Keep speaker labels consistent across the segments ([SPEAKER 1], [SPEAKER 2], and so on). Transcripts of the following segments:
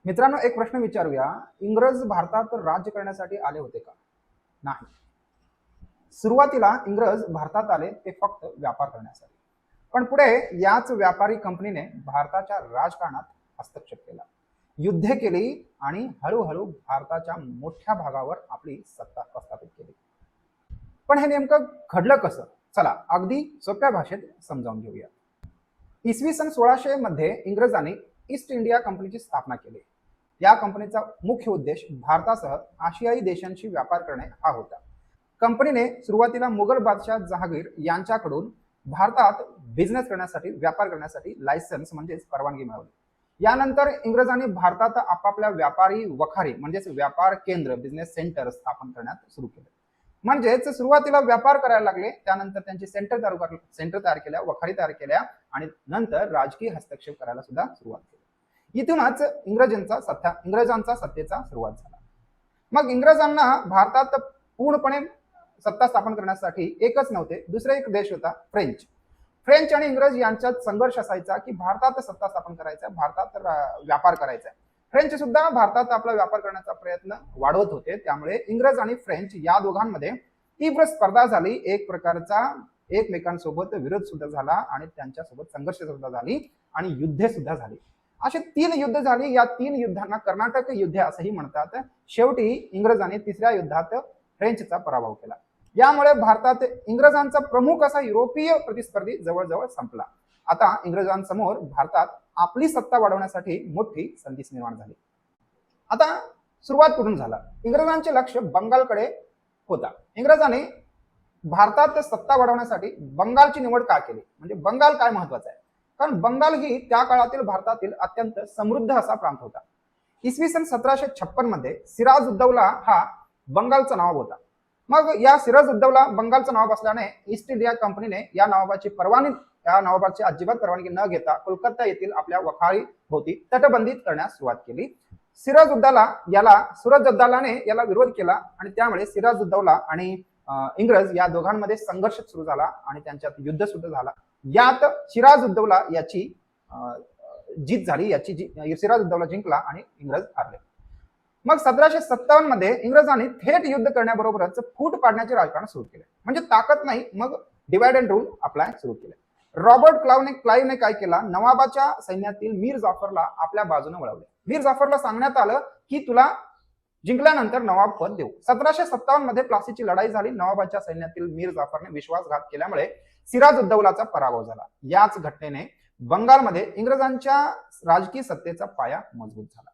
[SPEAKER 1] मित्रांनो, एक प्रश्न विचारूया. इंग्रज भारतात राज्य करण्यासाठी आले होते का? नाही. सुरुवातीला इंग्रज भारतात आले ते फक्त व्यापार करण्यासाठी. पण पुढे याच व्यापारी कंपनीने भारताच्या राजकारणात हस्तक्षेप केला, युद्धे केली आणि हळूहळू भारताच्या मोठ्या भागावर आपली सत्ता प्रस्थापित केली. पण हे नेमकं घडलं कसं? चला अगदी सोप्या भाषेत समजावून घेऊया. इसवी सन 1600 मध्ये इंग्रजांनी ईस्ट इंडिया कंपनीची स्थापना केली. या कंपनीचा मुख्य उद्देश भारतासह आशियाई देशांशी व्यापार करणे हा होता. कंपनीने सुरुवातीला मुघल बादशाह जहांगीर यांच्याकडून भारतात बिझनेस करण्यासाठी, व्यापार करण्यासाठी लायसन्स म्हणजेच परवानगी मिळवली. यानंतर इंग्रजांनी भारतात आपापल्या व्यापारी वखारी म्हणजेच व्यापार केंद्र, बिझनेस सेंटर स्थापन करण्यात सुरू केले. म्हणजेच सुरुवातीला व्यापार करायला लागले, त्यानंतर त्यांची सेंटर तयार केल्या, वखारी तयार केल्या आणि नंतर राजकीय हस्तक्षेप करायला सुद्धा सुरुवात केली. इथूनच इंग्रजांचा सत्तेचा सुरुवात झाला. मग इंग्रजांना भारतात पूर्णपणे सत्ता स्थापन करण्यासाठी एकच नव्हते, दुसरा एक देश होता फ्रेंच आणि इंग्रज यांच्यात संघर्ष असायचा की भारतात सत्ता स्थापन करायचा, भारतात व्यापार करायचा. फ्रेंच सुद्धा भारतात आपला व्यापार करण्याचा प्रयत्न वाढवत होते. त्यामुळे इंग्रज आणि फ्रेंच या दोघांमध्ये तीव्र स्पर्धा झाली. एक प्रकारचा एकमेकांसोबत विरोध सुद्धा झाला आणि त्यांच्यासोबत संघर्ष सुद्धा झाली आणि युद्धे सुद्धा झाली. असे 3 युद्ध झाली. या 3 युद्धांना कर्नाटक युद्ध असंही म्हणतात. शेवटी इंग्रजांनी तिसऱ्या युद्धात फ्रेंचचा पराभव केला. यामुळे भारतात इंग्रजांचा प्रमुख असा युरोपीय प्रतिस्पर्धी जवळजवळ संपला. आता इंग्रजांसमोर भारतात आपली सत्ता वाढवण्यासाठी मोठी संधी निर्माण झाली. आता सुरुवात कुठून झाला? इंग्रजांचे लक्ष बंगालकडे होता. इंग्रजांनी भारतात सत्ता वाढवण्यासाठी बंगालची निवड का केली? म्हणजे बंगाल काय महत्वाचा आहे? कारण बंगाल ही त्या काळातील भारतातील अत्यंत समृद्ध असा प्रांत होता. इसवी सन 1756 मध्ये सिराज उद्दौला हा बंगालचा नवाब होता. मग या सिराज उद्दौला बंगालचा नवाब असल्याने ईस्ट इंडिया कंपनीने या नवाबाची अजिबात परवानगी न घेता कोलकाता येथील आपल्या वखारी भोवती तटबंदी करण्यास सुरुवात केली. सिराजुद्दौलाने याला विरोध केला आणि त्यामुळे सिराजुद्दौला आणि इंग्रज या दोघांमध्ये संघर्ष सुरू झाला आणि त्यांच्यात युद्ध सुद्धा झाला. यात सिराजुद्दौला याची जीत झाली. सिराजुद्दौला जिंकला आणि इंग्रज हारले. मग 1757 मध्ये इंग्रजांनी थेट युद्ध करण्याबरोबरच फूट पाडण्याचे राजकारण सुरू केले. म्हणजे ताकद नाही, मग डिवाइड अँड रूल अप्लाय सुरू केले. रॉबर्ट क्लाइव्हने काय केला? नवाबाच्या सैन्यातील मीर जाफरला आपल्या बाजूने वळवले. मीर जाफरला सांगण्यात आलं की तुला जिंकल्यानंतर नवाब पद देऊ. 1757 मध्ये प्लासीची लढाई झाली. नवाबाच्या सैन्यातील मीर जाफरने विश्वासघात केल्यामुळे सिराजुद्दौलाचा पराभव झाला. याच घटनेने बंगालमध्ये इंग्रजांच्या राजकीय सत्तेचा पाया मजबूत झाला.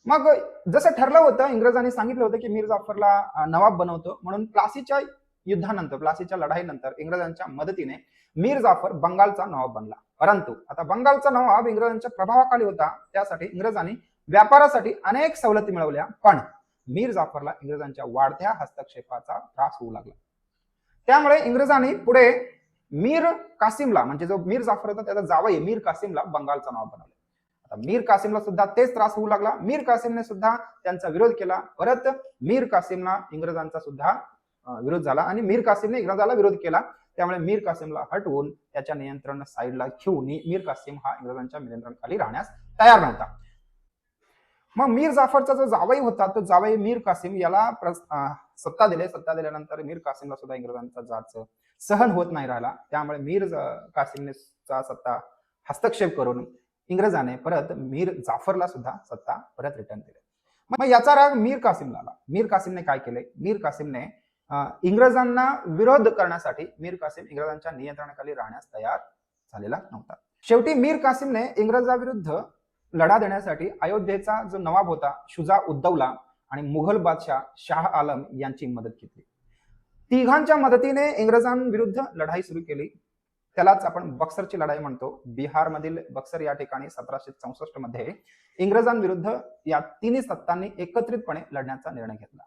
[SPEAKER 1] मग जसं ठरलं होतं, इंग्रजांनी सांगितलं होतं की मीर जाफरला नवाब बनवतो, म्हणून प्लासीच्या लढाईनंतर इंग्रजांच्या मदतीने मीर जाफर बंगालचा नवाब बनला. परंतु आता बंगालचा नवाब इंग्रजांच्या प्रभावाखाली होता. त्यासाठी इंग्रजांनी व्यापारासाठी अनेक सवलती मिळवल्या, पण मीर जाफरला इंग्रजांच्या वाढत्या हस्तक्षेपाचा त्रास होऊ लागला. त्यामुळे इंग्रजांनी पुढे मीर कासिमला, म्हणजे जो मीर जाफर होता त्याचा जावई मीर कासिमला बंगालचा नवाब बनवला. आता मीर कासिमला सुद्धा तेच त्रास होऊ लागला. मीर कासिमने सुद्धा त्यांचा विरोध केला. परत मीर कासिमला इंग्रजांचा सुद्धा विरोध झाला आणि मीर कासिमने इंग्रजाला विरोध केला. त्यामुळे मीर कासिमला हटवून त्याच्या नियंत्रण साईडला घेऊन मीर कासिम हा इंग्रजांच्या नियंत्रणाखाली राहण्यास तयार नव्हता. मग मीर जाफरचा जो जावई होता, तो जावई मीर कासिम याला सत्ता दिल्यानंतर मीर कासिमला सुद्धा इंग्रजांचा जाच सहन होत नाही राहिला. त्यामुळे मीर कासिमने सत्ता हस्तक्षेप करून इंग्रजाने परत मीर जाफरला सुद्धा सत्ता परत रिटर्न दिली. मग याचा राग मीर कासिमला आला. मीर कासिमने काय केले? मीर कासिमने इंग्रजांना विरोध करण्यासाठी मीर कासिम इंग्रजांच्या नियंत्रणाखाली राहण्यास तयार झालेला नव्हता. शेवटी मीर कासिमने इंग्रजाविरुद्ध लढा देण्यासाठी अयोध्येचा जो नवाब होता शुजा उद्दौला आणि मुघल बादशाह शाह आलम यांची मदत घेतली. तिघांच्या मदतीने इंग्रजांविरुद्ध लढाई सुरू केली. त्यालाच आपण बक्सरची लढाई म्हणतो. बिहारमधील बक्सर या ठिकाणी 1764 मध्ये इंग्रजांविरुद्ध या तिन्ही सत्तांनी एकत्रितपणे लढण्याचा निर्णय घेतला.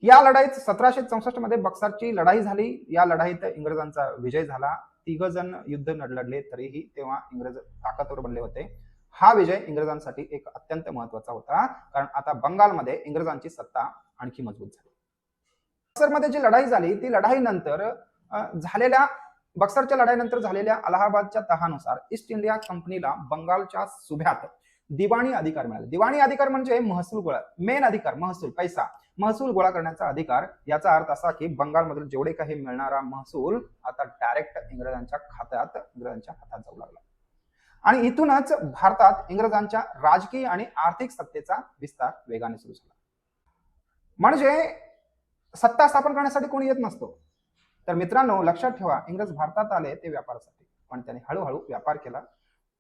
[SPEAKER 1] या लढाईत 1764 मध्ये बक्सरची लढाई झाली. या लढाईत इंग्रजांचा विजय झाला. 3 जण युद्ध लढले तरीही तेव्हा इंग्रज ताकदवर बनले होते. हा विजय इंग्रजांसाठी एक अत्यंत महत्वाचा होता, कारण आता बंगालमध्ये इंग्रजांची सत्ता आणखी मजबूत झाली. बक्सरमध्ये जी लढाई झाली ती लढाईनंतर बक्सरच्या लढाईनंतर झालेल्या अलाहाबादच्या तहानुसार ईस्ट इंडिया कंपनीला बंगालच्या सुभ्यात दिवाणी अधिकार मिळाले. दिवाणी अधिकार म्हणजे महसूल गोळा, मेन अधिकार महसूल, पैसा, महसूल गोळा करण्याचा अधिकार. याचा अर्थ असा की बंगालमधील जेवढे काही मिळणारा महसूल आता डायरेक्ट इंग्रजांच्या हातात जाऊ लागला. आणि इथूनच भारतात इंग्रजांच्या राजकीय आणि आर्थिक सत्तेचा विस्तार वेगाने सुरू झाला. म्हणजे सत्ता स्थापन करण्यासाठी कोणी येत नसतो. तर मित्रांनो लक्षात ठेवा, इंग्रज भारतात आले ते व्यापारासाठी, पण त्यांनी हळूहळू व्यापार केला,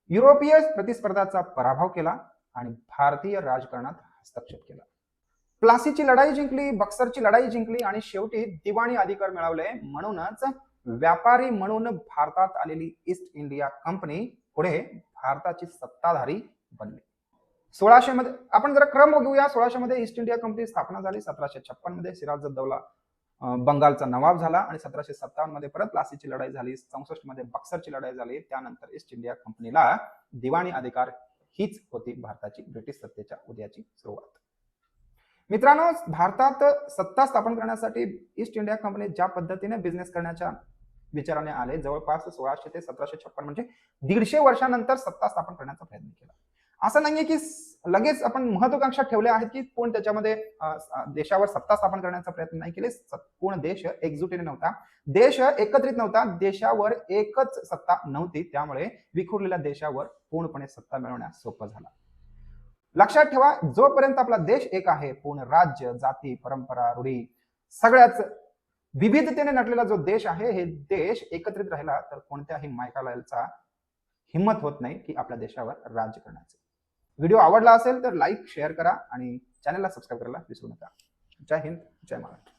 [SPEAKER 1] युरोपीय प्रतिस्पर्धाचा पराभव केला आणि भारतीय राजकारणात हस्तक्षेप केला. प्लासीची लढाई जिंकली, बक्सरची लढाई जिंकली आणि शेवटी दिवाणी अधिकार मिळवले. म्हणूनच व्यापारी म्हणून भारतात आलेली ईस्ट इंडिया कंपनी पुढे भारताची सत्ताधारी बनली. 1600 मध्ये आपण जरा क्रम बघूया. 1600 मध्ये ईस्ट इंडिया कंपनी स्थापना झाली. 1756 मध्ये सिराजुद्दौला बंगालचा नवाब झाला आणि 1757 मध्ये परत प्लासीची लढाई झाली. 64 मध्ये बक्सरची लढाई झाली. त्यानंतर ईस्ट इंडिया कंपनीला दिवाणी अधिकार हीच होती भारताची ब्रिटिश सत्तेच्या उदयाची सुरुवात. मित्रांनो भारतात सत्ता स्थापन करण्यासाठी ईस्ट इंडिया कंपनी ज्या पद्धतीने बिझनेस करण्याच्या विचाराने आले, जवळपास 1600 ते 1756 म्हणजे 150 वर्षानंतर सत्ता स्थापन करण्याचा प्रयत्न केला. असं नाहीये की लगेच आपण महत्वाकांक्षा ठेवल्या आहेत की कोण त्याच्यामध्ये देशावर सत्ता स्थापन करण्याचा प्रयत्न नाही केले. पूर्ण देश एकजुटीने नव्हता, देश एकत्रित नव्हता, देशावर एकच सत्ता नव्हती. त्यामुळे विखुरलेल्या देशावर पूर्णपणे सत्ता मिळवण्यास सोपं झाला. लक्षात ठेवा, जोपर्यंत आपला देश एक आहे, पूर्ण राज्य, जाती, परंपरा, रूढी सगळ्याच विविधतेने नटलेला जो देश आहे, हे देश एकत्रित राहिला तर कोणत्याही मायकालालचा हिम्मत होत नाही की आपल्या देशावर राज्य करण्याचे. व्हिडिओ आवडला असेल तर लाईक, शेअर करा आणि चॅनलला सबस्क्राईब करायला विसरू नका. जय हिंद, जय महाराष्ट्र.